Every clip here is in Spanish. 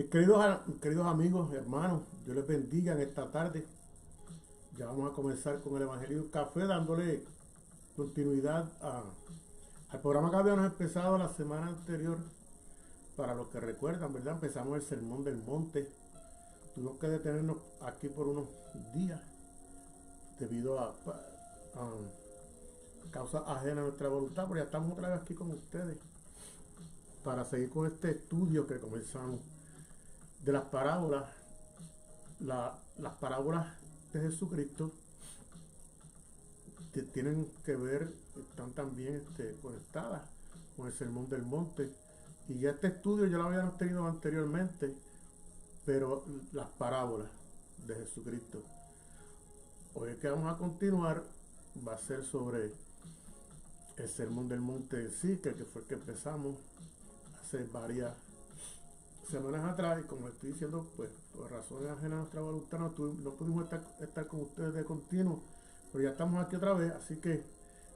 Mis queridos amigos, hermanos, Dios les bendiga en esta tarde. Ya vamos a comenzar con el Evangelio Café, dándole continuidad al programa que habíamos empezado la semana anterior. Para los que recuerdan, ¿verdad? Empezamos el Sermón del Monte. Tuvimos que detenernos aquí por unos días debido a causas ajenas a nuestra voluntad, pero ya estamos otra vez aquí con ustedes para seguir con este estudio que comenzamos de las parábolas. Las parábolas de Jesucristo que tienen que ver, están también conectadas con el Sermón del Monte. Y ya este estudio ya lo habíamos tenido anteriormente, pero las parábolas de Jesucristo. Hoy el que vamos a continuar va a ser sobre el Sermón del Monte en sí, que fue el que empezamos hace varias semanas atrás, y como estoy diciendo, pues por razones ajenas a nuestra voluntad no pudimos estar con ustedes de continuo, pero ya estamos aquí otra vez, así que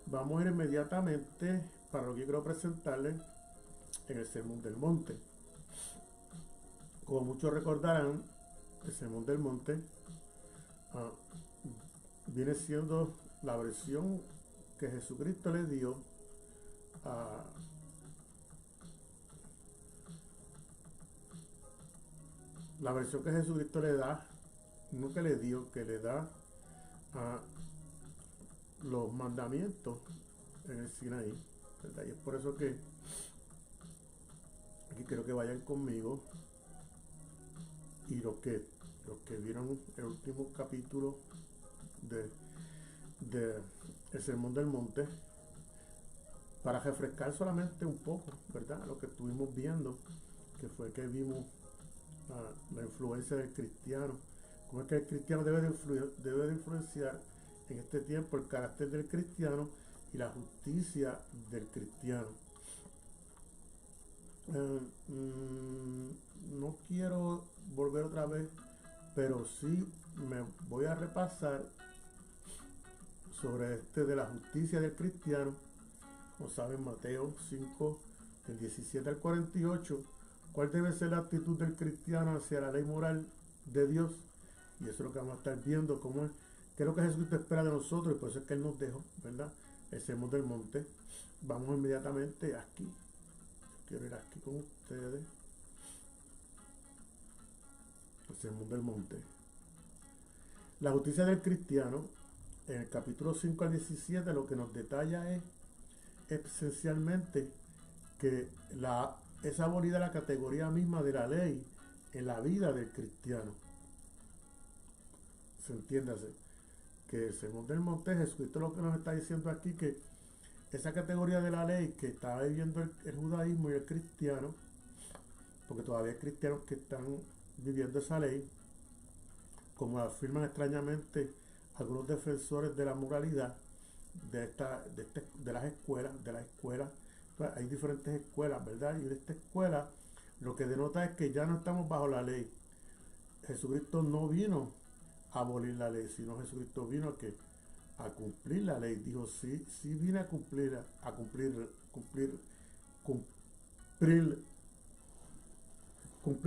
vamos a ir inmediatamente para lo que yo quiero presentarles en el Sermón del Monte. Como muchos recordarán, el Sermón del Monte viene siendo la versión que Jesucristo le dio a la versión que Jesucristo le da, no que le dio, que le da a los mandamientos en el Sinaí, ¿verdad? Y es por eso que aquí quiero que vayan conmigo, y los que vieron el último capítulo de el Sermón del Monte, para refrescar solamente un poco, ¿verdad? Lo que estuvimos viendo, que fue que vimos la influencia del cristiano, cómo es que el cristiano debe de influenciar en este tiempo el carácter del cristiano y la justicia del cristiano. No quiero volver otra vez, pero sí me voy a repasar sobre de la justicia del cristiano. Como saben, Mateo 5, del 17 al 48, cuál debe ser la actitud del cristiano hacia la ley moral de Dios. Y eso es lo que vamos a estar viendo, qué es lo que Jesucristo espera de nosotros, y por eso es que Él nos dejó, ¿verdad? El Sermón del Monte. Vamos inmediatamente aquí. Quiero ir aquí con ustedes. El Sermón del Monte. La justicia del cristiano, en el capítulo 5 al 17, lo que nos detalla es esencialmente que es abolida la categoría misma de la ley en la vida del cristiano. Se entiéndase que el Sermón del Monte, Jesucristo lo que nos está diciendo aquí, que esa categoría de la ley que está viviendo el judaísmo y el cristiano, porque todavía hay cristianos que están viviendo esa ley, como afirman extrañamente algunos defensores de la moralidad de las escuelas, pues hay diferentes escuelas, ¿verdad? Y de esta escuela lo que denota es que ya no estamos bajo la ley. Jesucristo no vino a abolir la ley, sino Jesucristo vino a cumplir la ley. Dijo, sí vine a cumplir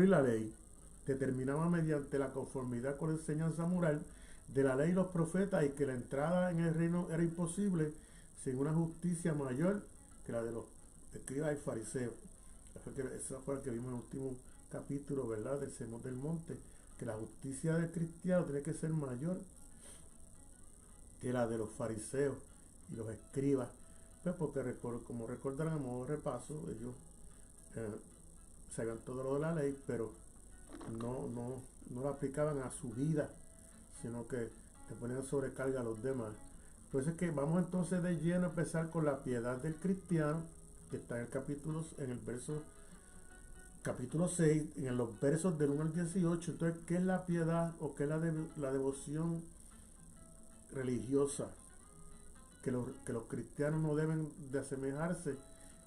la ley, determinaba mediante la conformidad con la enseñanza moral de la ley y los profetas, y que la entrada en el reino era imposible sin una justicia mayor que la de los escribas y fariseos. Eso fue lo que vimos en el último capítulo, ¿verdad?, del Sermón del Monte, que la justicia del cristiano tiene que ser mayor que la de los fariseos y los escribas, pues porque como recordarán, a modo de repaso, ellos sabían todo lo de la ley, pero no lo aplicaban a su vida, sino que le ponían sobrecarga a los demás. Por eso es que vamos entonces de lleno a empezar con la piedad del cristiano, que está en el capítulo 6, en los versos del 1 al 18. Entonces, ¿qué es la piedad o qué es la devoción religiosa? Que los cristianos no deben de asemejarse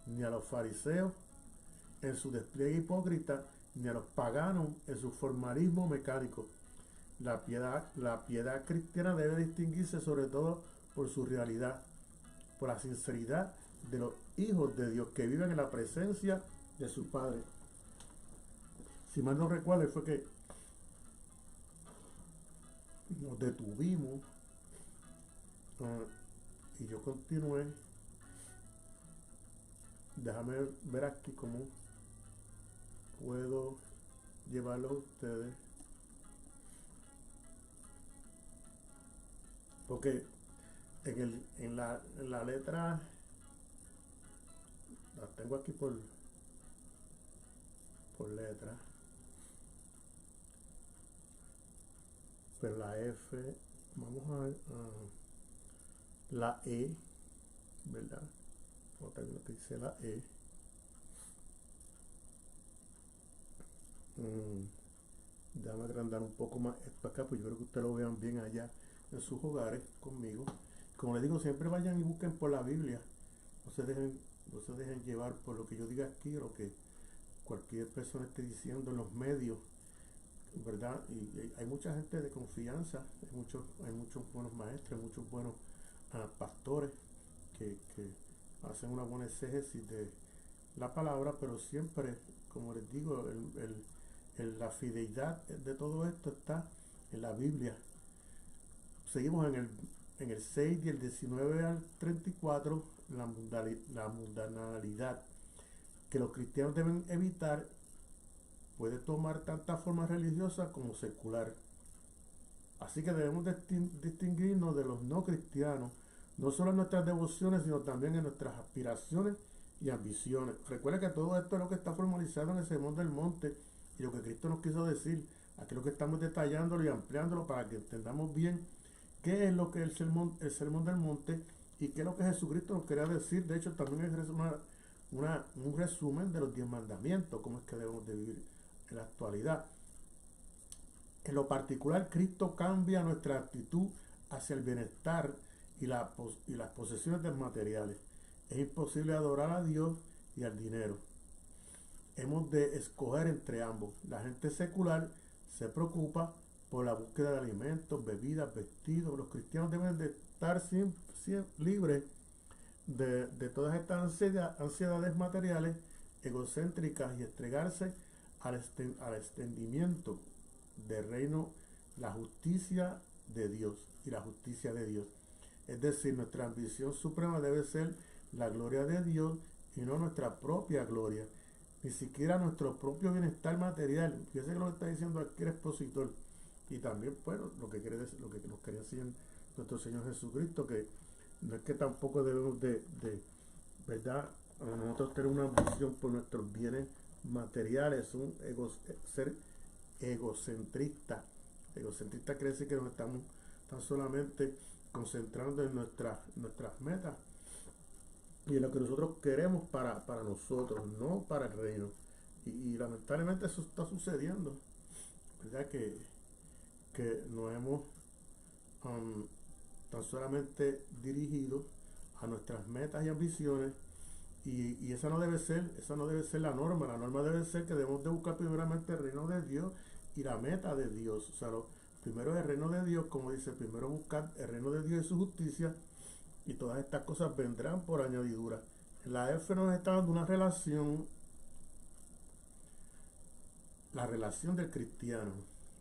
ni a los fariseos en su despliegue hipócrita, ni a los paganos en su formalismo mecánico. La piedad cristiana debe distinguirse sobre todo por su realidad, por la sinceridad de los hijos de Dios que viven en la presencia de su Padre. si mal no recuerdo, fue que nos detuvimos, ah, y yo continué. Déjame ver aquí cómo puedo llevarlo a ustedes, porque en la letra, la tengo aquí por letra, pero la F, vamos la E, ¿verdad? Otra vez lo que dice la E. Déjame agrandar un poco más esto acá, pues yo creo que ustedes lo vean bien allá en sus hogares conmigo. Como les digo, siempre vayan y busquen por la Biblia. No se dejen llevar por lo que yo diga aquí o lo que cualquier persona esté diciendo en los medios, ¿verdad? Y hay mucha gente de confianza, hay muchos buenos maestros, hay muchos buenos pastores que hacen una buena exégesis de la palabra, pero siempre, como les digo, la fidelidad de todo esto está en la Biblia. Seguimos en el 6 y el 19 al 34, la mundanalidad que los cristianos deben evitar puede tomar tanta forma religiosa como secular. Así que debemos distinguirnos de los no cristianos, no solo en nuestras devociones, sino también en nuestras aspiraciones y ambiciones. Recuerda que todo esto es lo que está formalizado en el Sermón del Monte y lo que Cristo nos quiso decir. Aquí lo que estamos detallándolo y ampliándolo para que entendamos bien qué es lo que es el sermón del monte y qué es lo que Jesucristo nos quería decir. De hecho, también es un resumen de los 10 mandamientos, cómo es que debemos de vivir en la actualidad. En lo particular, Cristo cambia nuestra actitud hacia el bienestar y las posesiones materiales. Es imposible adorar a Dios y al dinero. Hemos de escoger entre ambos. La gente secular se preocupa por la búsqueda de alimentos, bebidas, vestidos. Los cristianos deben de estar siempre libres de todas estas ansiedades materiales egocéntricas y entregarse al extendimiento del reino, la justicia de Dios y la justicia de Dios. Es decir, nuestra ambición suprema debe ser la gloria de Dios y no nuestra propia gloria, ni siquiera nuestro propio bienestar material. Fíjese que lo que está diciendo aquí el expositor. Y también, bueno, lo que nos quería decir nuestro Señor Jesucristo, que no es que tampoco debemos ¿verdad? A nosotros tener una ambición por nuestros bienes materiales, ser egocentrista. Egocentrista quiere decir que nos estamos tan solamente concentrando en nuestras metas y en lo que nosotros queremos para nosotros, no para el reino. Y lamentablemente eso está sucediendo, ¿verdad? Que nos hemos tan solamente dirigido a nuestras metas y ambiciones, y esa no debe ser la norma debe ser que debemos de buscar primeramente el reino de Dios y la meta de Dios. O sea, primero es el reino de Dios, como dice, primero buscar el reino de Dios y su justicia, y todas estas cosas vendrán por añadidura. La F nos está dando una relación, la relación del cristiano,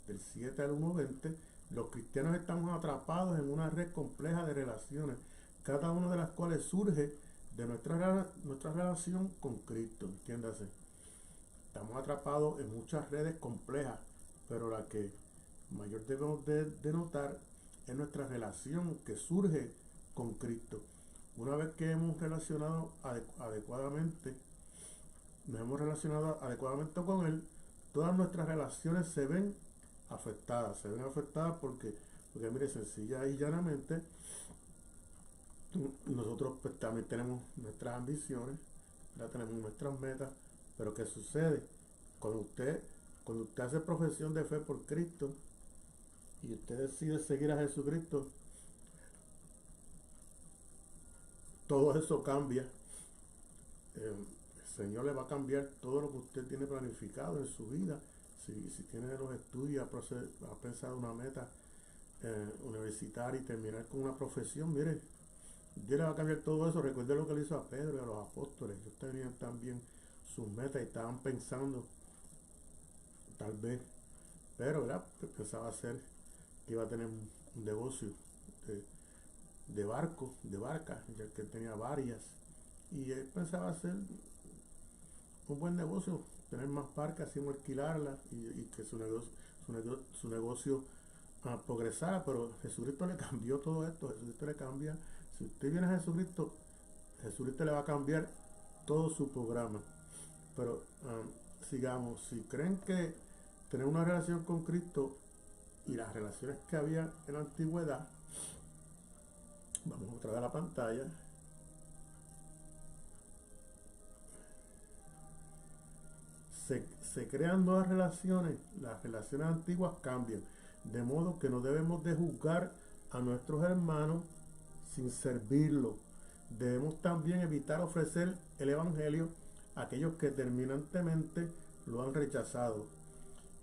del 7 al 1:20. Los cristianos estamos atrapados en una red compleja de relaciones, cada una de las cuales surge de nuestra relación con Cristo, entiéndase. Estamos atrapados en muchas redes complejas, pero la que mayor debemos de notar es nuestra relación que surge con Cristo. Una vez que hemos relacionado adecuadamente, nos hemos relacionado adecuadamente con Él, todas nuestras relaciones se ven afectadas porque mire, sencilla y llanamente, nosotros pues también tenemos nuestras ambiciones, ya tenemos nuestras metas, pero ¿qué sucede? Cuando usted hace profesión de fe por Cristo y usted decide seguir a Jesucristo, todo eso cambia. El Señor le va a cambiar todo lo que usted tiene planificado en su vida. Si tiene los estudios, ha pensado una meta universitaria y terminar con una profesión, mire, Dios le va a cambiar todo eso. Recuerde lo que le hizo a Pedro y a los apóstoles. Ellos tenían también sus metas y estaban pensando tal vez, pero ¿verdad? Pensaba hacer que iba a tener un negocio de, de barcas, ya que tenía varias, y él pensaba hacer un buen negocio, tener más barcas sin alquilarlas y que su negocio progresara, pero Jesucristo le cambió todo esto. Jesucristo le cambia. Si usted viene a Jesucristo, Jesucristo le va a cambiar todo su programa. Pero sigamos, si creen que tener una relación con Cristo y las relaciones que había en la antigüedad, vamos otra vez a la pantalla. Se crean nuevas relaciones, las relaciones antiguas cambian, de modo que no debemos de juzgar a nuestros hermanos sin servirlos. Debemos también evitar ofrecer el Evangelio a aquellos que terminantemente lo han rechazado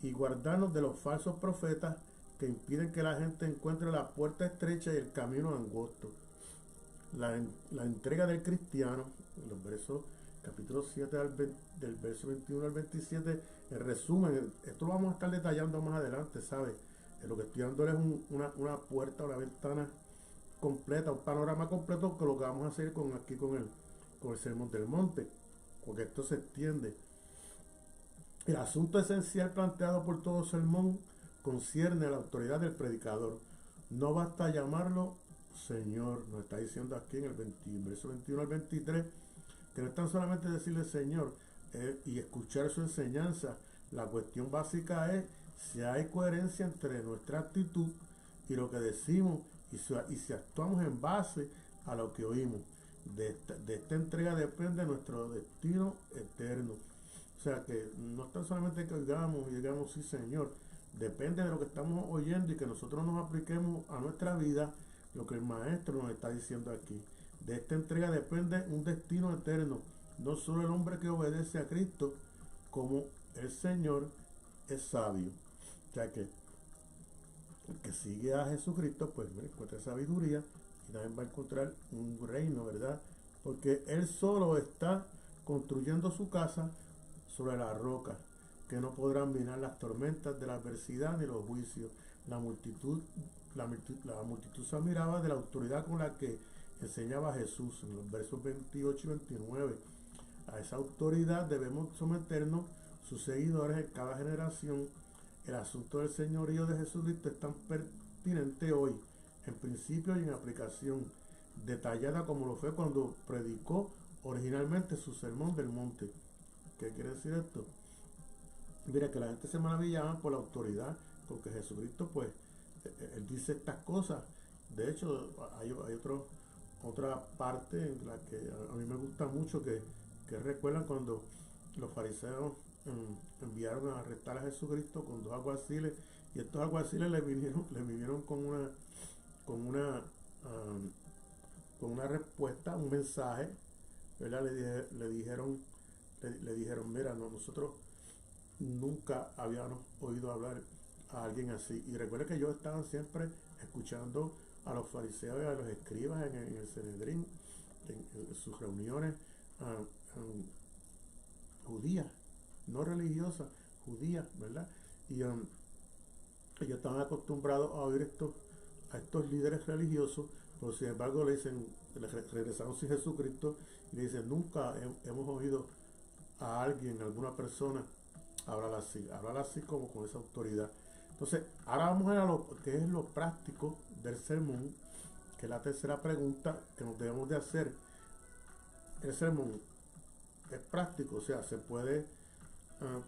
y guardarnos de los falsos profetas que impiden que la gente encuentre la puerta estrecha y el camino angosto. La entrega del cristiano, en los versos capítulo 7 del verso 21 al 27, en resumen, esto lo vamos a estar detallando más adelante, ¿sabes? Lo que estoy dando es una puerta, una ventana completa, un panorama completo, que lo que vamos a hacer con el Sermón del Monte, porque esto se extiende. El asunto esencial planteado por todo sermón concierne a la autoridad del predicador. No basta llamarlo Señor, nos está diciendo aquí en el verso 21 al 23, que no es tan solamente decirle Señor y escuchar su enseñanza. La cuestión básica es si hay coherencia entre nuestra actitud y lo que decimos y si actuamos en base a lo que oímos. De esta entrega depende nuestro destino eterno. O sea que no es tan solamente que oigamos y digamos sí Señor, depende de lo que estamos oyendo y que nosotros nos apliquemos a nuestra vida lo que el maestro nos está diciendo aquí. De esta entrega depende un destino eterno, no solo el hombre que obedece a Cristo, como el Señor es sabio. O sea que el que sigue a Jesucristo, pues encuentra sabiduría y también va a encontrar un reino, ¿verdad? Porque Él solo está construyendo su casa sobre la roca, que no podrán minar las tormentas de la adversidad ni los juicios. La multitud se admiraba de la autoridad con la que enseñaba Jesús en los versos 28 y 29. A esa autoridad debemos someternos, sus seguidores en cada generación. El asunto del señorío de Jesucristo es tan pertinente hoy, en principio y en aplicación, detallada como lo fue cuando predicó originalmente su Sermón del Monte. ¿Qué quiere decir esto? Mira, que la gente se maravillaba por la autoridad, porque Jesucristo, pues, Él dice estas cosas. De hecho, hay otra parte en la que a mí me gusta mucho, que recuerdan cuando los fariseos enviaron a arrestar a Jesucristo con dos alguaciles, y estos alguaciles le vinieron con una respuesta, un mensaje, ¿verdad? Le dijeron, mira, no, nosotros nunca habíamos oído hablar a alguien así. Y recuerda que ellos estaban siempre escuchando a los fariseos y a los escribas en el Sanedrín, en sus reuniones judías, no religiosas, judías, ¿verdad? Y ellos estaban acostumbrados a oír a estos líderes religiosos, pero sin embargo le regresaron sin Jesucristo y le dicen, nunca hemos oído a alguien, a alguna persona hablar así como con esa autoridad. Entonces, ahora vamos a ver a lo que es lo práctico del sermón, que es la tercera pregunta que nos debemos de hacer. El sermón es práctico, o sea, se puede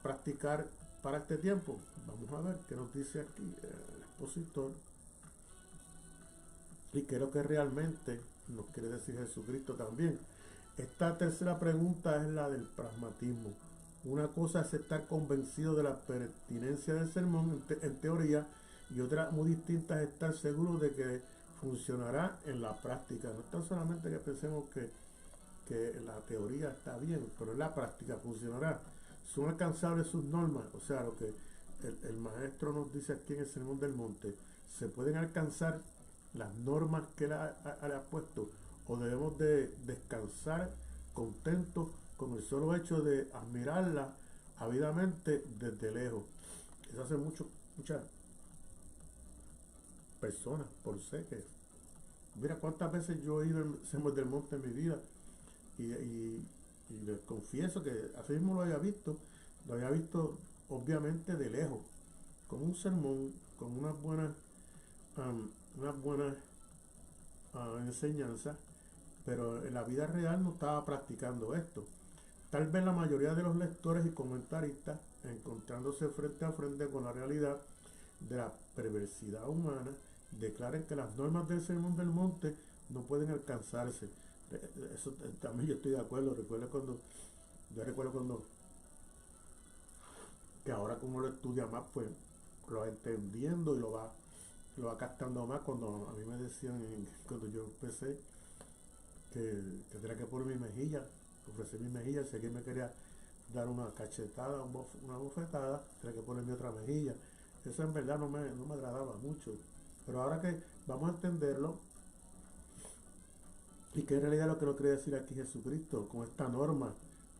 practicar para este tiempo. Vamos a ver qué nos dice aquí el expositor y qué es lo que realmente nos quiere decir Jesucristo también. Esta tercera pregunta es la del pragmatismo. Una cosa es estar convencido de la pertinencia del sermón en teoría, y otra muy distinta es estar seguro de que funcionará en la práctica. No es tan solamente que pensemos que la teoría está bien, pero en la práctica funcionará. Son alcanzables sus normas, o sea, lo que el maestro nos dice aquí en el Sermón del Monte, se pueden alcanzar las normas que él ha puesto, o debemos de descansar contentos con el solo hecho de admirarla ávidamente desde lejos. Eso hace muchas personas por seques. Mira cuántas veces yo he ido al Sermón del Monte en mi vida y les confieso que así mismo lo había visto obviamente de lejos, con un sermón, con unas buenas enseñanzas, pero en la vida real no estaba practicando esto. Tal vez la mayoría de los lectores y comentaristas, encontrándose frente a frente con la realidad de la perversidad humana, declaren que las normas del Sermón del Monte no pueden alcanzarse. Eso también yo estoy de acuerdo. Yo recuerdo cuando, que ahora como lo estudia más, pues lo va entendiendo y lo va captando más. Cuando a mí me decían, cuando yo empecé, que tenía que poner mi mejilla, ofrecer mi mejilla, si alguien me quería dar una cachetada, una bofetada, tenía que poner mi otra mejilla. Eso en verdad no me agradaba mucho. Pero ahora que vamos a entenderlo, y que en realidad lo que nos quiere decir aquí Jesucristo con esta norma,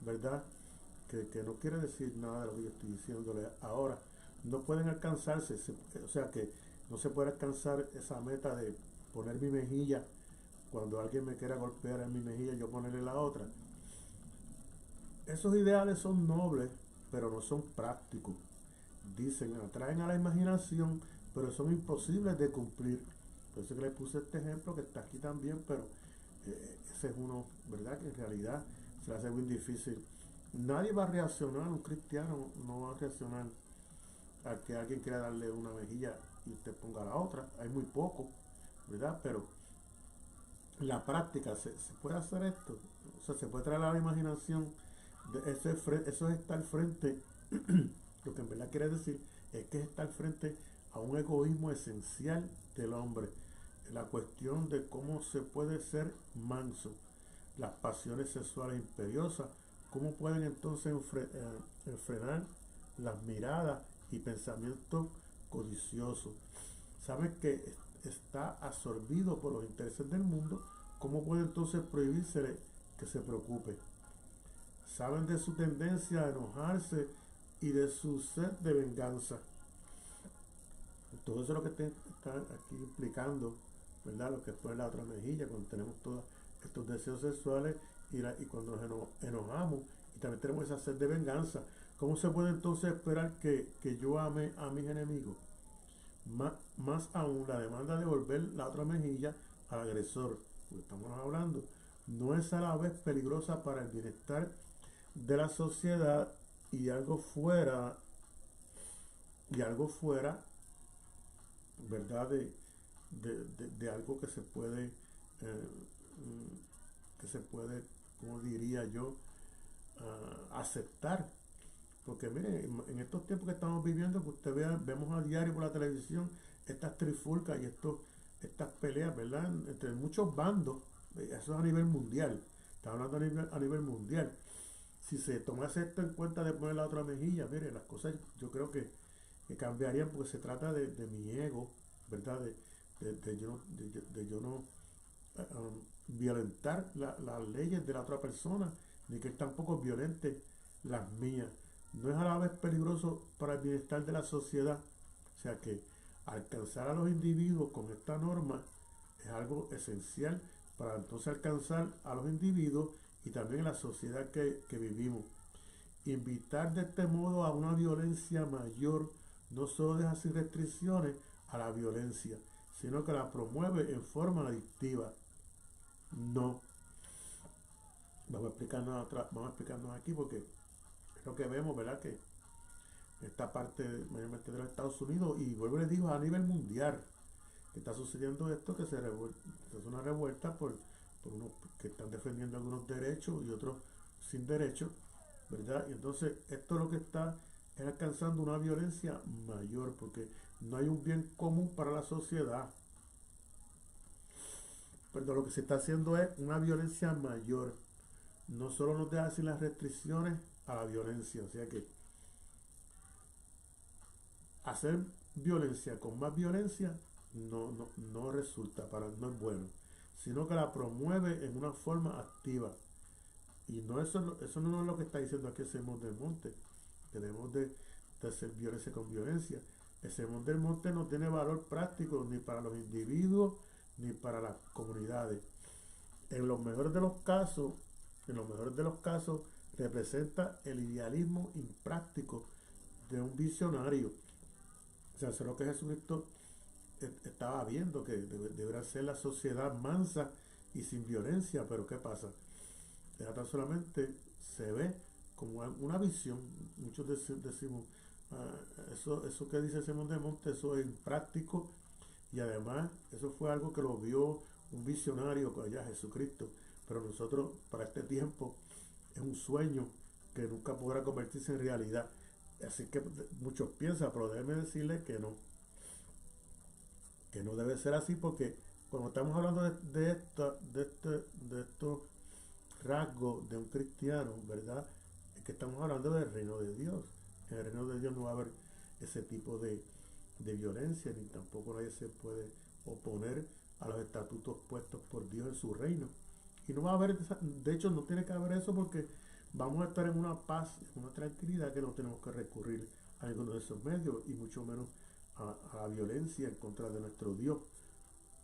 ¿verdad? Que no quiere decir nada de lo que yo estoy diciéndole ahora. No pueden alcanzarse, o sea que no se puede alcanzar esa meta de poner mi mejilla cuando alguien me quiera golpear en mi mejilla, yo ponerle la otra. Esos ideales son nobles, pero no son prácticos. Dicen, atraen a la imaginación, pero son imposibles de cumplir. Por eso que les puse este ejemplo que está aquí también, pero ese es uno, ¿verdad? Que en realidad se le hace muy difícil. Nadie va a reaccionar, un cristiano no va a reaccionar a que alguien quiera darle una mejilla y usted ponga la otra. Hay muy poco, ¿verdad? Pero en la práctica se puede hacer esto. O sea, se puede traer a la imaginación. Eso es estar frente, lo que en verdad quiere decir es que es estar frente a un egoísmo esencial del hombre. La cuestión de cómo se puede ser manso, las pasiones sexuales imperiosas, cómo pueden entonces enfrenar las miradas y pensamientos codiciosos. Saben que está absorbido por los intereses del mundo, cómo puede entonces prohibírsele que se preocupe. Saben de su tendencia a enojarse y de su sed de venganza. Todo eso es lo que está aquí implicando, ¿verdad? Lo que fue la otra mejilla, cuando tenemos todos estos deseos sexuales y cuando nos enojamos y también tenemos esa sed de venganza. ¿Cómo se puede entonces esperar que yo ame a mis enemigos? Más aún, la demanda de devolver la otra mejilla al agresor, porque estamos hablando, no es a la vez peligrosa para el bienestar de la sociedad y algo fuera, ¿verdad? De algo que se puede, como diría yo, aceptar. Porque mire, en estos tiempos que estamos viviendo, que usted vea, vemos a diario por la televisión estas trifulcas y estas peleas, ¿verdad? Entre muchos bandos, eso es a nivel mundial. Estamos hablando a nivel mundial. Si se tomase esto en cuenta de poner la otra mejilla, mire, las cosas yo creo que cambiarían porque se trata de mi ego, ¿verdad? De yo no violentar las leyes de la otra persona, ni que él tampoco violente las mías. No es a la vez peligroso para el bienestar de la sociedad. O sea que alcanzar a los individuos con esta norma es algo esencial para entonces alcanzar a los individuos y también a la sociedad que vivimos. Invitar de este modo a una violencia mayor no solo deja sin restricciones a la violencia, sino que la promueve en forma adictiva. No. Vamos a explicarnos aquí porque es lo que vemos, ¿verdad? Que esta parte mayormente de los Estados Unidos, y vuelvo y les digo, a nivel mundial, que está sucediendo esto, que se hace una revuelta por unos que están defendiendo algunos derechos y otros sin derechos, ¿verdad? Y entonces esto lo que está es alcanzando una violencia mayor, porque no hay un bien común para la sociedad. Pero lo que se está haciendo es una violencia mayor. No solo nos deja sin las restricciones a la violencia, o sea que hacer violencia con más violencia no resulta, no es bueno, sino que la promueve en una forma activa. Y no eso no es lo que está diciendo aquí el Sermón del Monte. que debemos de hacer violencia con violencia. El Sermón del Monte no tiene valor práctico ni para los individuos ni para las comunidades. En los mejores de los casos, en los mejores de los casos, representa el idealismo impráctico de un visionario. O sea, eso es lo que Jesucristo estaba viendo, que deberá ser la sociedad mansa y sin violencia, pero ¿qué pasa? Ya tan solamente se ve como una visión. Muchos decimos, eso que dice Simón de Monte, eso es impráctico, y además eso fue algo que lo vio un visionario allá, Jesucristo, pero nosotros para este tiempo es un sueño que nunca podrá convertirse en realidad. Así que muchos piensan, pero déjenme decirles que no debe ser así, porque cuando estamos hablando de estos rasgos de un cristiano, ¿verdad? Es que estamos hablando del reino de Dios. En el reino de Dios no va a haber ese tipo de violencia, ni tampoco nadie se puede oponer a los estatutos puestos por Dios en su reino. Y no va a haber, de hecho no tiene que haber eso, porque vamos a estar en una paz, en una tranquilidad, que no tenemos que recurrir a ninguno de esos medios, y mucho menos a la violencia en contra de nuestro Dios.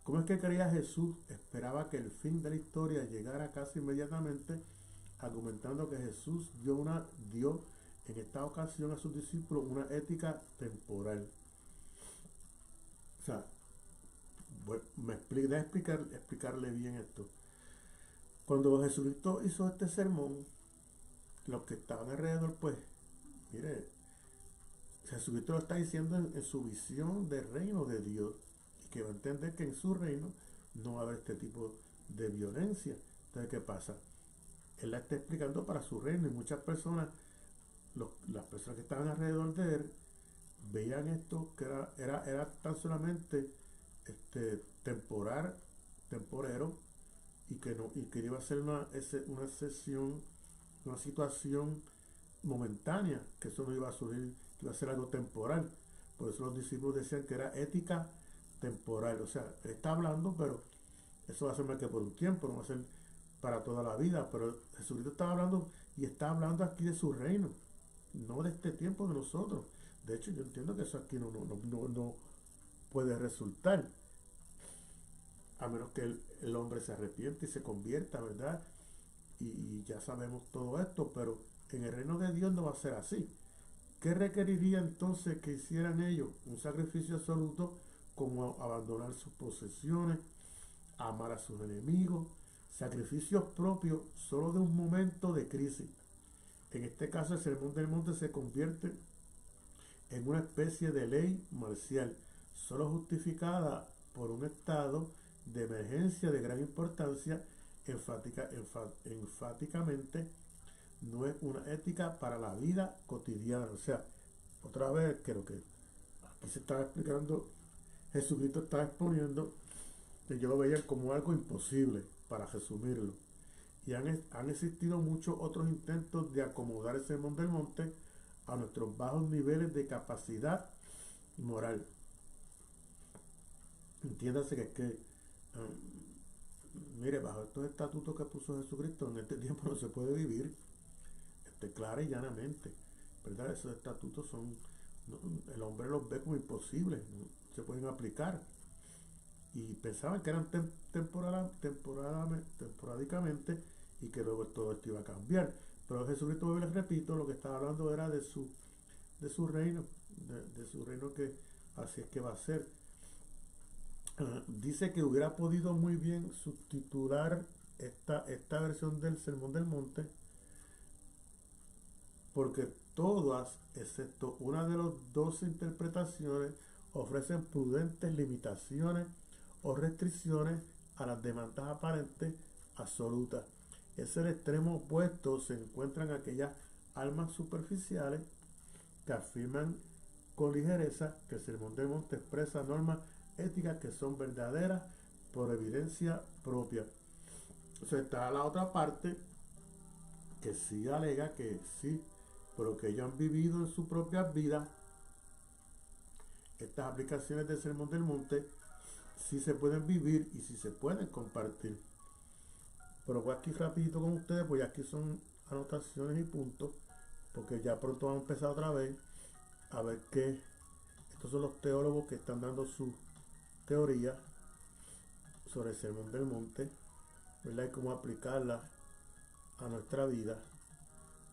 ¿Cómo es que creía Jesús? Esperaba que el fin de la historia llegara casi inmediatamente, argumentando que Jesús dio en esta ocasión a sus discípulos una ética temporal. O sea, explicarle bien esto. Cuando Jesucristo hizo este sermón, los que estaban alrededor, pues, mire, Jesucristo lo está diciendo en su visión del reino de Dios, y que va a entender que en su reino no va a haber este tipo de violencia. Entonces, ¿qué pasa? Él la está explicando para su reino, y muchas personas, las personas que estaban alrededor de él, veían esto que era tan solamente temporero, y que iba a ser una sesión, una situación momentánea, que eso no iba a surgir, que iba a ser algo temporal. Por eso los discípulos decían que era ética temporal. O sea, él está hablando, pero eso va a ser más que por un tiempo, no va a ser para toda la vida. Pero Jesucristo estaba hablando, y está hablando aquí de su reino, no de este tiempo de nosotros. De hecho, yo entiendo que eso aquí no puede resultar, a menos que el hombre se arrepiente y se convierta, ¿verdad? Y ya sabemos todo esto, pero en el reino de Dios no va a ser así. ¿Qué requeriría entonces que hicieran ellos? Un sacrificio absoluto, como abandonar sus posesiones, amar a sus enemigos, sacrificios propios solo de un momento de crisis. En este caso, el Sermón del Monte se convierte en una especie de ley marcial, solo justificada por un estado de emergencia de gran importancia. Enfáticamente no es una ética para la vida cotidiana. O sea, otra vez creo que aquí se está explicando, Jesucristo está exponiendo que ellos lo veían como algo imposible, para resumirlo. Y han existido muchos otros intentos de acomodar el Sermón del Monte a nuestros bajos niveles de capacidad moral. Entiéndase que es que, mire, bajo estos estatutos que puso Jesucristo, en este tiempo no se puede vivir clara y llanamente, ¿verdad? Esos estatutos el hombre los ve como imposibles, no se pueden aplicar, y pensaban que eran temporádicamente, y que luego todo esto iba a cambiar. Pero Jesucristo, les repito, lo que estaba hablando era de su reino, de su reino, que así es que va a ser. Dice que hubiera podido muy bien subtitular esta versión del Sermón del Monte, porque todas, excepto una de las 12 interpretaciones, ofrecen prudentes limitaciones o restricciones a las demandas aparentes absolutas. Es el extremo opuesto. Se encuentran aquellas almas superficiales que afirman con ligereza que el Sermón del Monte expresa normas éticas que son verdaderas por evidencia propia. O sea, está la otra parte que sí alega que sí, pero que ellos han vivido en su propia vida estas aplicaciones del Sermón del Monte, sí se pueden vivir y sí se pueden compartir. Pero voy aquí rapidito con ustedes, pues aquí son anotaciones y puntos porque ya pronto vamos a empezar otra vez a ver que estos son los teólogos que están dando su teoría sobre el Sermón del Monte, ¿verdad? Y cómo aplicarla a nuestra vida.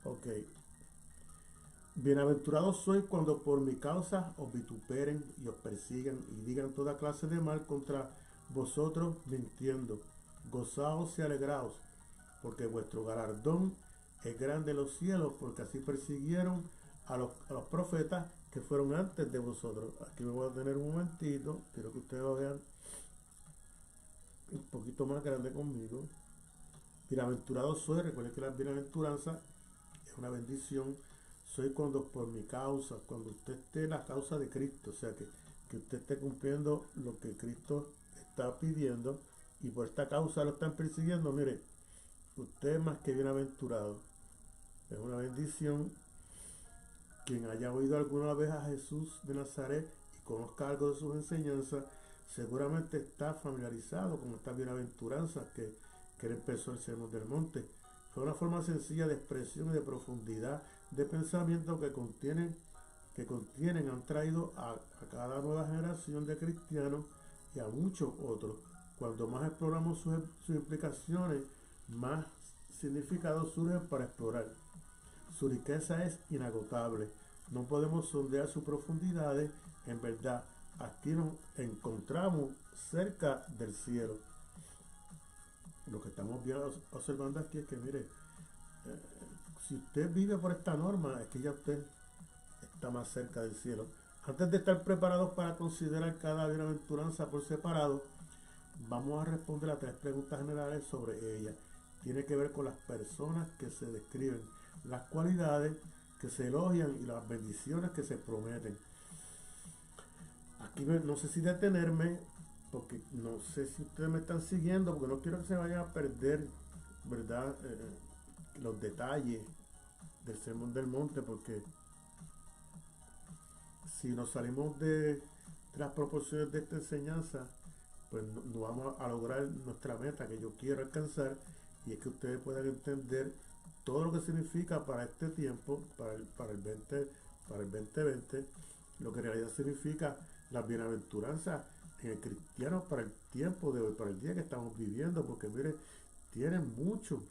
Ok. Bienaventurados sois cuando por mi causa os vituperen y os persigan y digan toda clase de mal contra vosotros mintiendo. Gozaos y alegraos, porque vuestro galardón es grande en los cielos, porque así persiguieron a los profetas que fueron antes de vosotros. Aquí me voy a tener un momentito, quiero que ustedes lo vean un poquito más grande conmigo. Bienaventurados sois, recuerden que la bienaventuranza es una bendición. Soy cuando por mi causa, cuando usted esté en la causa de Cristo, o sea que usted esté cumpliendo lo que Cristo está pidiendo y por esta causa lo están persiguiendo, mire, usted es más que bienaventurado. Es una bendición. Quien haya oído alguna vez a Jesús de Nazaret y conozca algo de sus enseñanzas, seguramente está familiarizado con esta bienaventuranza que él empezó el Sermón del Monte. Fue una forma sencilla de expresión y de profundidad de pensamiento que contienen, han traído a cada nueva generación de cristianos y a muchos otros. Cuando más exploramos sus implicaciones, más significados surgen para explorar. Su riqueza es inagotable. No podemos sondear sus profundidades. En verdad, aquí nos encontramos cerca del cielo. Lo que estamos observando aquí es que, mire, si usted vive por esta norma, es que ya usted está más cerca del cielo. Antes de estar preparados para considerar cada bienaventuranza por separado, vamos a responder a 3 preguntas generales sobre ella. Tiene que ver con las personas que se describen, las cualidades que se elogian y las bendiciones que se prometen. Aquí no sé si detenerme, porque no sé si ustedes me están siguiendo, porque no quiero que se vayan a perder, ¿verdad? Los detalles del Sermón del Monte, porque si nos salimos de las proporciones de esta enseñanza, pues no vamos a lograr nuestra meta que yo quiero alcanzar, y es que ustedes puedan entender todo lo que significa para este tiempo, para el 2020, lo que en realidad significa las bienaventuranzas en el cristiano para el tiempo de hoy, para el día que estamos viviendo, porque mire, tienen mucho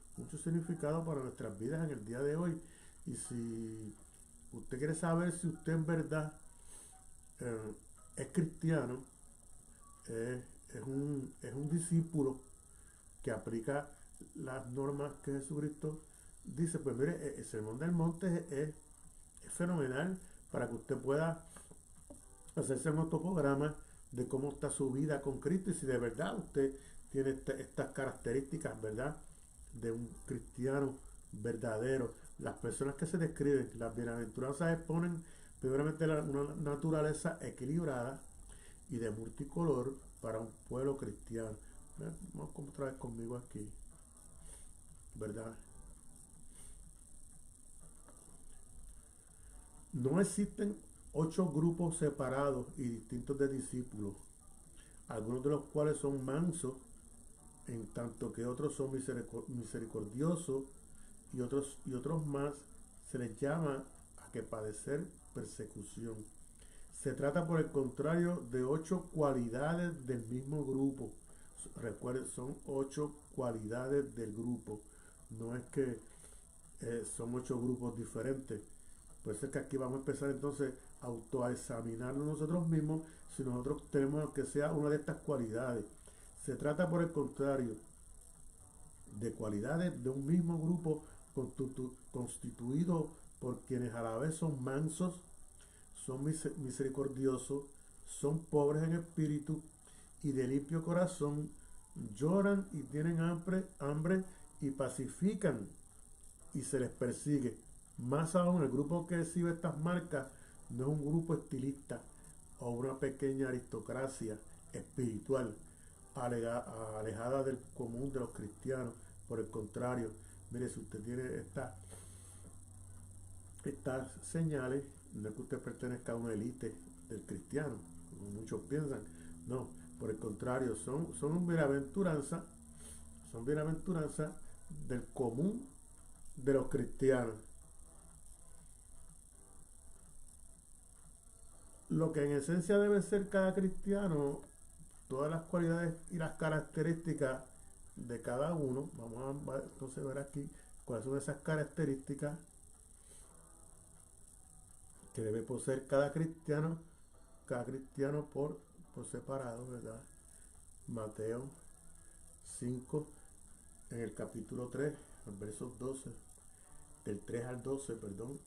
significado para nuestras vidas en el día de hoy. Y si usted quiere saber si usted en verdad es cristiano, es un discípulo que aplica las normas que Jesucristo dice, pues mire, el Sermón del Monte es fenomenal para que usted pueda hacerse un autoprograma de cómo está su vida con Cristo y si de verdad usted tiene estas características, ¿verdad?, de un cristiano verdadero. Las personas que se describen, las bienaventuranzas exponen primeramente una naturaleza equilibrada y de multicolor para un pueblo cristiano. Vamos otra vez conmigo aquí, ¿verdad? No existen 8 grupos separados y distintos de discípulos, algunos de los cuales son mansos, en tanto que otros son misericordiosos y otros más se les llama a que padecer persecución. Se trata, por el contrario, de 8 cualidades del mismo grupo. Recuerden, son 8 cualidades del grupo. No es que son 8 grupos diferentes. Por eso es que aquí vamos a empezar entonces a autoexaminarnos nosotros mismos si nosotros tenemos que sea una de estas cualidades. Se trata, por el contrario, de cualidades de un mismo grupo constituido por quienes a la vez son mansos, son misericordiosos, son pobres en espíritu y de limpio corazón, lloran y tienen hambre y pacifican y se les persigue. Más aún, el grupo que exhibe estas marcas no es un grupo estilista o una pequeña aristocracia espiritual alejada del común de los cristianos. Por el contrario, mire, si usted tiene estas señales, no es que usted pertenezca a una élite del cristiano, como muchos piensan, no, por el contrario, son bienaventuranza del común de los cristianos. lo que en esencia debe ser cada cristiano, todas las cualidades y las características de cada uno. Vamos a entonces ver aquí cuáles son esas características que debe poseer cada cristiano por separado, ¿verdad? Mateo 5, en el capítulo 3, los versos 12, del 3 al 12, perdón.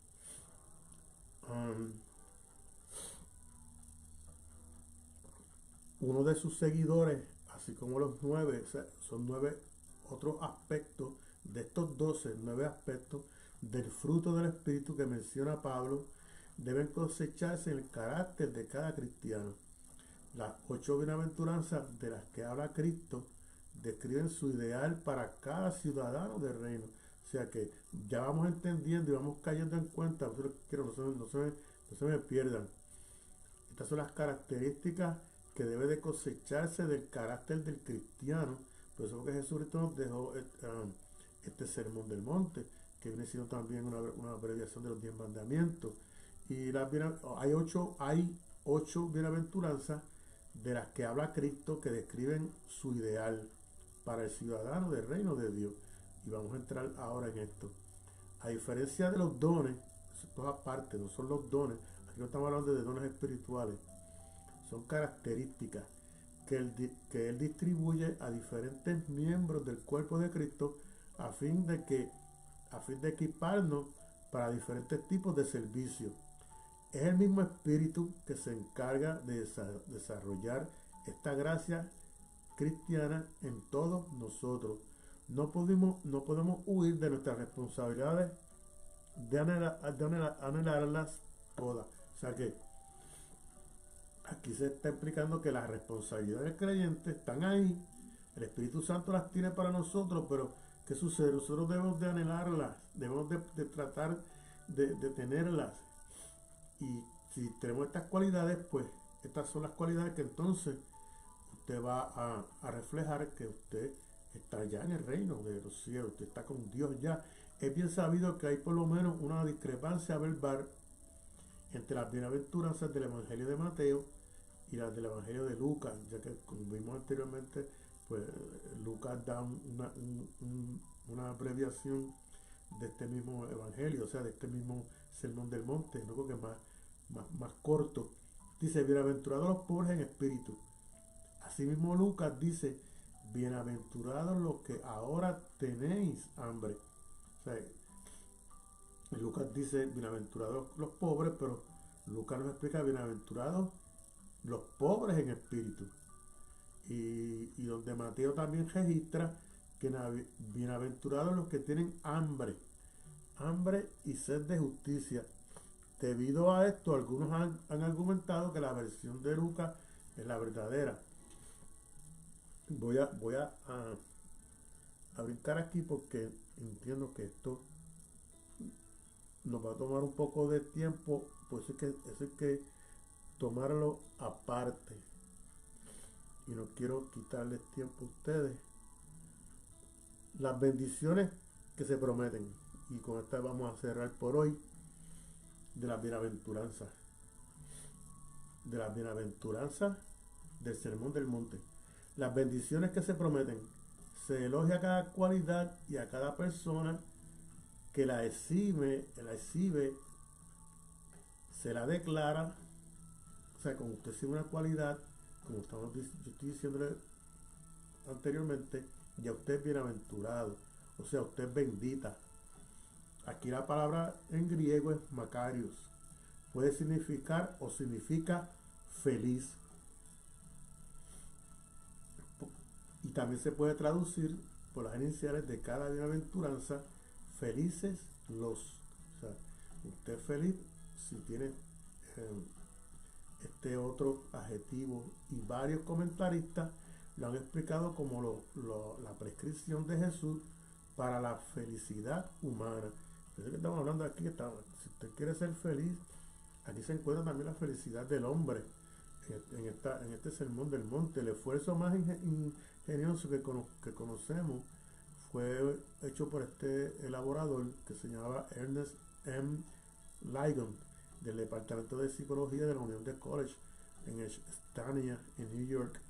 Uno de sus seguidores, así como los 9, o sea, son 9 otros aspectos de estos 12, 9 aspectos del fruto del Espíritu que menciona Pablo, deben cosecharse en el carácter de cada cristiano. Las 8 bienaventuranzas de las que habla Cristo describen su ideal para cada ciudadano del reino. O sea que ya vamos entendiendo y vamos cayendo en cuenta, quiero no se me pierdan. Estas son las características que debe de cosecharse del carácter del cristiano. Por eso que Jesucristo nos dejó este sermón del monte, que viene siendo también una abreviación de los 10 mandamientos. Y hay ocho bienaventuranzas de las que habla Cristo que describen su ideal para el ciudadano del reino de Dios. Y vamos a entrar ahora en esto. A diferencia de los dones, esto aparte, no son los dones, aquí no estamos hablando de dones espirituales, son características que él distribuye a diferentes miembros del cuerpo de Cristo a fin de equiparnos para diferentes tipos de servicios. Es el mismo Espíritu que se encarga de desarrollar esta gracia cristiana en todos nosotros. No podemos huir de nuestras responsabilidades de anhelarlas todas. O sea que aquí se está explicando que las responsabilidades del creyente están ahí. El Espíritu Santo las tiene para nosotros, pero ¿qué sucede? Nosotros debemos de anhelarlas, debemos de tratar de tenerlas. Y si tenemos estas cualidades, pues estas son las cualidades que entonces usted va a reflejar que usted está ya en el reino de los cielos, usted está con Dios ya. Es bien sabido que hay por lo menos una discrepancia verbal entre las bienaventuranzas del Evangelio de Mateo y las del Evangelio de Lucas, ya que como vimos anteriormente, pues Lucas da una abreviación de este mismo Evangelio, o sea, de este mismo Sermón del Monte, no creo que más corto. Dice, bienaventurados los pobres en espíritu. Asimismo Lucas dice, bienaventurados los que ahora tenéis hambre. O sea, Lucas dice, bienaventurados los pobres, pero Lucas nos explica, bienaventurados los pobres en espíritu. Y donde Mateo también registra que bienaventurados los que tienen hambre y sed de justicia. Debido a esto, algunos han argumentado que la versión de Lucas es la verdadera. Voy a brincar aquí porque entiendo que esto nos va a tomar un poco de tiempo, pues eso hay que tomarlo aparte. Y no quiero quitarles tiempo a ustedes. Las bendiciones que se prometen, y con esta vamos a cerrar por hoy, de las bienaventuranzas del Sermón del Monte. Las bendiciones que se prometen, se elogia a cada cualidad y a cada persona que la exhibe, se la declara. O sea, como usted exhibe una cualidad, como yo estoy diciéndole anteriormente, ya usted es bienaventurado, o sea, usted es bendita. Aquí la palabra en griego es makarios. Puede significar o significa feliz. Y también se puede traducir por las iniciales de cada bienaventuranza, felices los. O sea, usted es feliz si tiene este otro adjetivo, y varios comentaristas lo han explicado como la prescripción de Jesús para la felicidad humana. Eso que estamos hablando aquí, si usted quiere ser feliz, aquí se encuentra también la felicidad del hombre en este Sermón del Monte. El esfuerzo más ingenioso que conocemos fue hecho por este elaborador que se llamaba Ernest M. Ligon, del Departamento de Psicología de la Unión de College en Estania, en New York,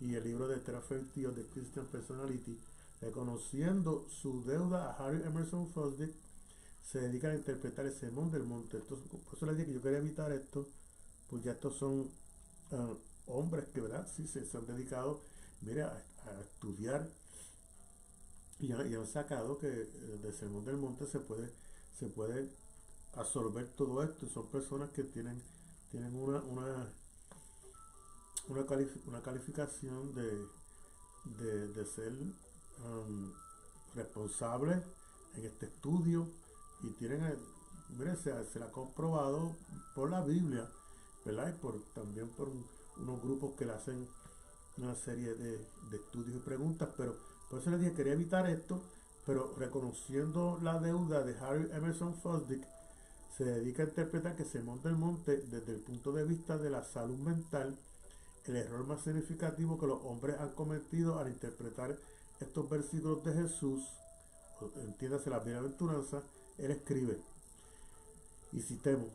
y el libro de Therapeutic of the Christian Personality, reconociendo su deuda a Harry Emerson Fosdick, se dedican a interpretar el Sermón del Monte. Entonces, por eso les dije que yo quería evitar esto, porque ya estos son hombres que, ¿verdad? Sí, se han dedicado, mire, a estudiar y han sacado que del Sermón del Monte se puede absorber todo esto. Son personas que tienen una calificación de ser responsables en este estudio, y tienen, mire, se la ha comprobado por la Biblia, ¿verdad? Y también por unos grupos que le hacen una serie de estudios y preguntas, pero por eso les dije, quería evitar esto, pero reconociendo la deuda de Harry Emerson Fosdick, se dedica a interpretar que se monta el monte desde el punto de vista de la salud mental, el error más significativo que los hombres han cometido al interpretar estos versículos de Jesús, entiéndase las bienaventuranzas. Él escribe, y citemos,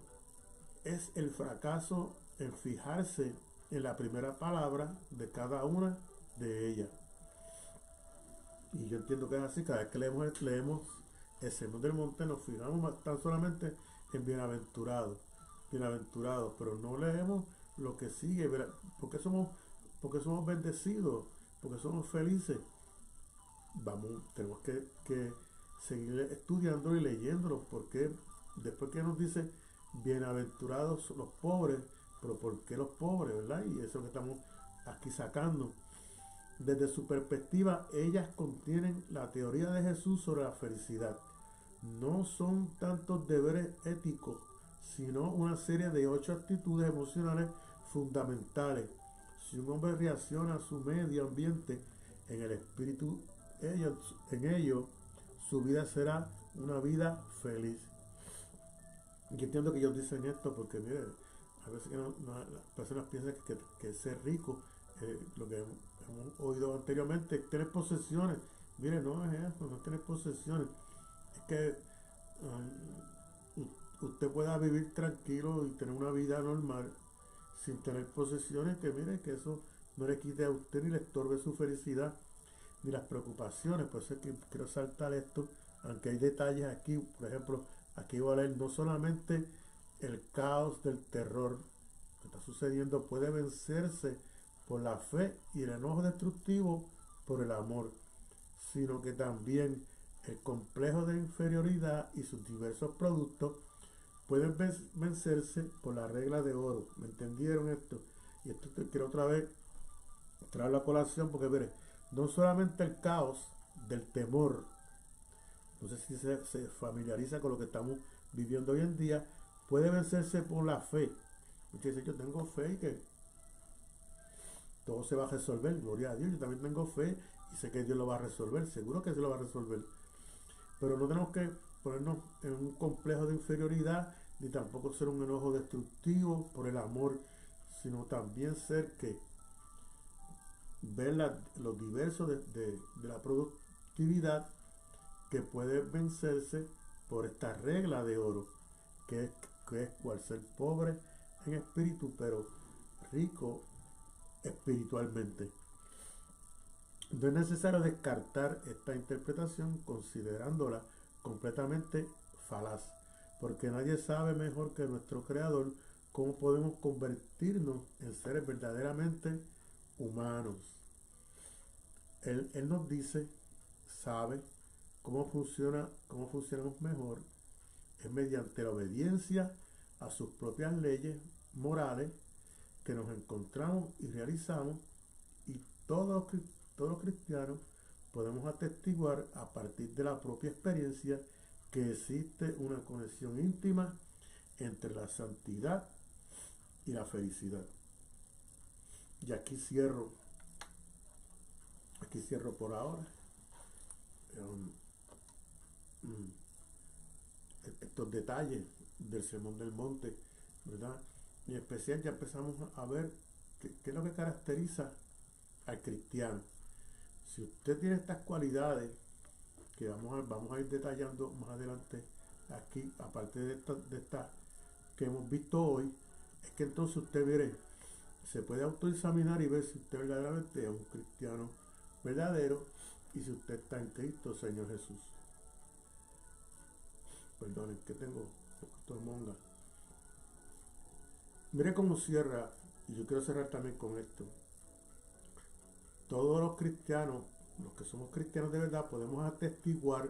es el fracaso en fijarse en la primera palabra de cada una de ellas. Y yo entiendo que es así. Cada vez que leemos el Sermón del Monte, nos fijamos tan solamente en bienaventurados, pero no leemos lo que sigue, ¿verdad? porque somos bendecidos, porque somos felices. Tenemos que seguir estudiándolo y leyéndolo, porque después que nos dice bienaventurados los pobres, pero ¿por qué los pobres, verdad? Y eso que estamos aquí sacando. Desde su perspectiva, ellas contienen la teoría de Jesús sobre la felicidad. No son tantos deberes éticos, sino una serie de 8 actitudes emocionales fundamentales. Si un hombre reacciona a su medio ambiente en el espíritu, en ello, su vida será una vida feliz. Y entiendo que ellos dicen esto porque, mire, a veces que las personas piensan que ser rico, lo que hemos oído anteriormente, es tener posesiones. Mire, no es eso, no es tener posesiones. Es que usted pueda vivir tranquilo y tener una vida normal sin tener posesiones, que mire, que eso no le quite a usted ni le estorbe su felicidad ni las preocupaciones. Por eso es que quiero saltar esto, aunque hay detalles aquí. Por ejemplo, aquí voy a leer, no solamente el caos del terror que está sucediendo puede vencerse por la fe y el enojo destructivo por el amor, sino que también el complejo de inferioridad y sus diversos productos pueden vencerse por la regla de oro. ¿Me entendieron esto? Y esto quiero otra vez traer la colación, porque mire, no solamente el caos del temor, no sé si se familiariza con lo que estamos viviendo hoy en día, puede vencerse por la fe. Muchos dicen, yo tengo fe y que todo se va a resolver, gloria a Dios. Yo también tengo fe y sé que Dios lo va a resolver, seguro que se lo va a resolver. Pero no tenemos que ponernos en un complejo de inferioridad, ni tampoco ser un enojo destructivo por el amor, sino también ser que ver los diversos de la productividad que puede vencerse por esta regla de oro, que es cual ser pobre en espíritu, pero rico espiritualmente. No es necesario descartar esta interpretación considerándola completamente falaz, porque nadie sabe mejor que nuestro Creador cómo podemos convertirnos en seres verdaderamente humanos. Él nos dice, sabe cómo funcionamos mejor, es mediante la obediencia a sus propias leyes morales que nos encontramos y realizamos, y todos los cristianos podemos atestiguar a partir de la propia experiencia que existe una conexión íntima entre la santidad y la felicidad. Y aquí cierro por ahora estos detalles del Sermón del Monte, ¿verdad? Y en especial ya empezamos a ver qué es lo que caracteriza al cristiano. Si usted tiene estas cualidades que vamos a ir detallando más adelante aquí, aparte de estas que hemos visto hoy, es que entonces usted mire, se puede autoexaminar y ver si usted verdaderamente es un cristiano verdadero y si usted está en Cristo, Señor Jesús. Perdonen, que tengo un poquito de monga. Mire cómo cierra, y yo quiero cerrar también con esto. Todos los cristianos, los que somos cristianos de verdad, podemos atestiguar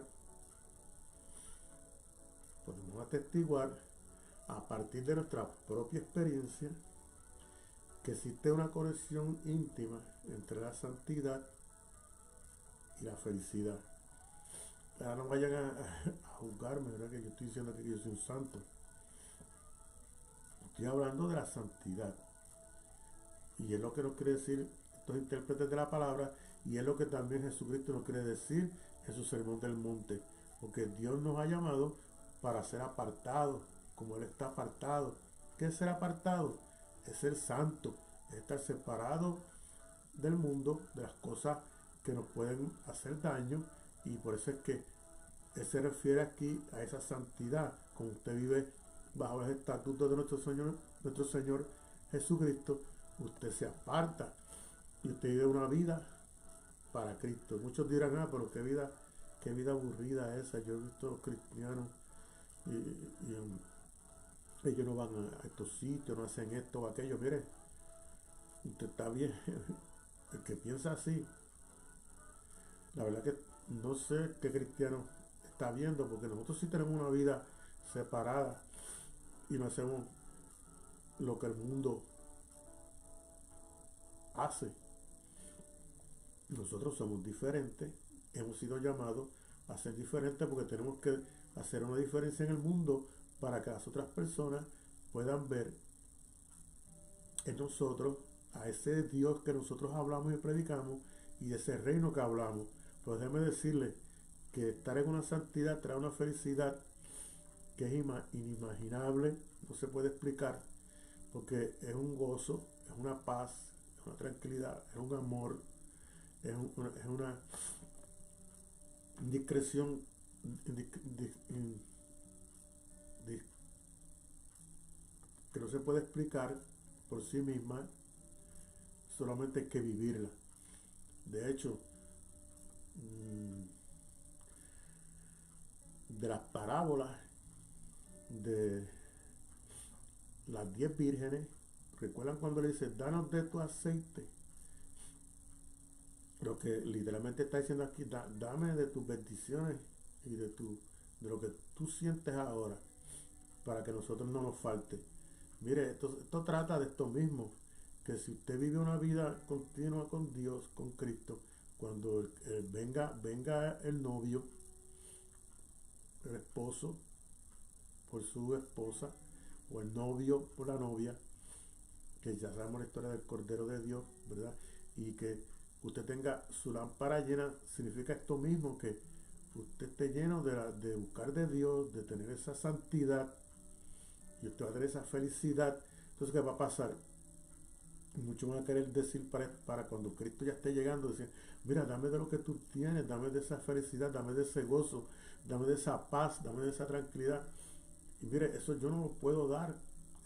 a partir de nuestra propia experiencia que existe una conexión íntima entre la santidad y la felicidad. Ahora no vayan a juzgarme, ¿verdad? Que yo estoy diciendo que yo soy un santo. Estoy hablando de la santidad. Y es lo que nos quiere decir estos intérpretes de la palabra, y es lo que también Jesucristo nos quiere decir en su sermón del monte. Porque Dios nos ha llamado para ser apartados, como Él está apartado. ¿Qué es ser apartado? Es ser santo, es estar separado del mundo, de las cosas que nos pueden hacer daño, y por eso es que Él se refiere aquí a esa santidad, como usted vive bajo los estatutos de nuestro Señor Jesucristo, usted se aparta y usted vive una vida para Cristo. Muchos dirán, pero qué vida aburrida esa. Yo he visto a los cristianos y ellos no van a estos sitios, no hacen esto o aquello. Mire, usted está bien. El que piensa así, la verdad que no sé qué cristiano está viendo, porque nosotros sí tenemos una vida separada y no hacemos lo que el mundo hace. Nosotros somos diferentes, hemos sido llamados a ser diferentes porque tenemos que hacer una diferencia en el mundo para que las otras personas puedan ver en nosotros a ese Dios que nosotros hablamos y predicamos y de ese reino que hablamos. Pues déjeme decirle que estar en una santidad trae una felicidad que es inimaginable, no se puede explicar, porque es un gozo, es una paz, es una tranquilidad, es un amor, es una discreción que no se puede explicar por sí misma, solamente hay que vivirla. De hecho, de las parábolas de las 10 vírgenes, ¿recuerdan cuando le dice, danos de tu aceite? Lo que literalmente está diciendo aquí, dame de tus bendiciones y de lo que tú sientes ahora, para que a nosotros no nos falte. Mire, esto trata de esto mismo, que si usted vive una vida continua con Dios, con Cristo, cuando venga el novio, el esposo por su esposa, o el novio por la novia, que ya sabemos la historia del Cordero de Dios, ¿verdad? Y que usted tenga su lámpara llena, significa esto mismo, que usted esté lleno de buscar de Dios, de tener esa santidad, y usted va a tener esa felicidad. Entonces, ¿qué va a pasar? Muchos van a querer decir para cuando Cristo ya esté llegando, decir, mira, dame de lo que tú tienes, dame de esa felicidad, dame de ese gozo, dame de esa paz, dame de esa tranquilidad. Y mire, eso yo no lo puedo dar,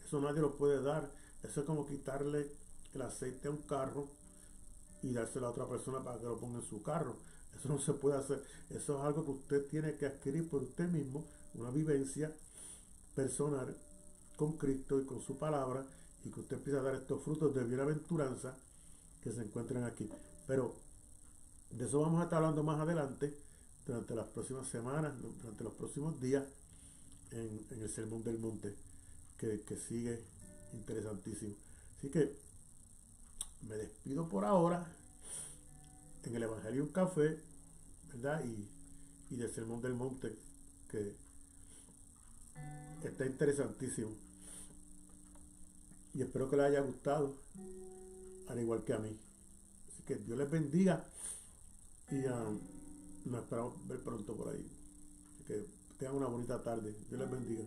eso nadie lo puede dar. Eso es como quitarle el aceite a un carro y dárselo a otra persona para que lo ponga en su carro. Eso no se puede hacer. Eso es algo que usted tiene que adquirir por usted mismo, una vivencia personal con Cristo y con su palabra, y que usted empiece a dar estos frutos de bienaventuranza que se encuentran aquí. Pero de eso vamos a estar hablando más adelante, durante las próximas semanas, durante los próximos días, en el Sermón del Monte, que sigue interesantísimo. Así que me despido por ahora en el Evangelio Un Café, ¿verdad? Y del Sermón del Monte, que está interesantísimo. Y espero que les haya gustado, al igual que a mí. Así que Dios les bendiga y nos esperamos ver pronto por ahí. Así que tengan una bonita tarde. Dios les bendiga.